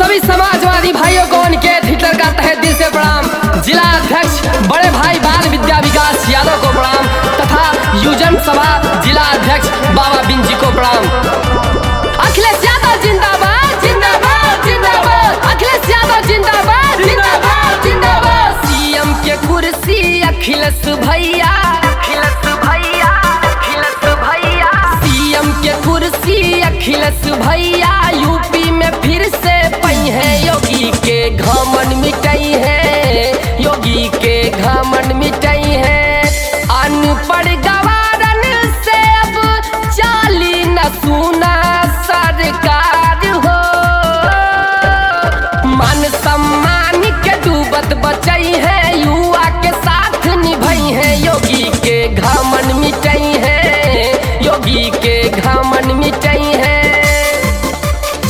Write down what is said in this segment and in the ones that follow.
सभी समाजवादी भाइयों को उनके थिएटर का तहे दिल से प्रणाम। जिला अध्यक्ष बड़े भाई बाल विद्या विकास यादव को प्रणाम तथा युजन सभा जिला अध्यक्ष बाबा बिंजी को प्रणाम। अखिलेश यादव जिंदाबाद जिंदाबाद जिंदाबाद, अखिलेश यादव जिंदाबाद जिंदाबाद जिंदाबाद। सीएम के कुर्सी अखिलेश भैया, अखिलेश भैया, अखिलेश भैया। सीएम के कुर्सी अखिलेश भैया, यूपी में फिर से पई है योगी के घमंड मिटाई है, योगी के घमंड मिटाई है। अनपढ़ गवारन से अब चाली न सुना सरकार हो, मान सम्मान के डूबत बचाई है, युवा के साथ निभाई है, योगी के घमंड मिटाई है, योगी के घमंड मिटाई है।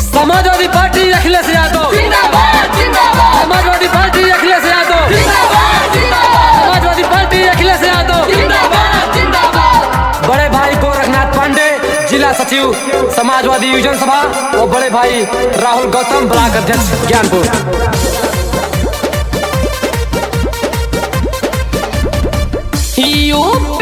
समाजवादी पार्टी अखिलेश यादव जिंदाबाद जिंदाबाद, समाजवादी पार्टी अखिलेश यादव जिंदाबाद जिंदाबाद, समाजवादी पार्टी अखिलेश यादव जिंदाबाद जिंदाबाद। बड़े भाई गोरखनाथ पांडे जिला सचिव समाजवादी युजन सभा और बड़े भाई राहुल गौतम ब्लॉक अध्यक्ष ज्ञानपुर। यूपी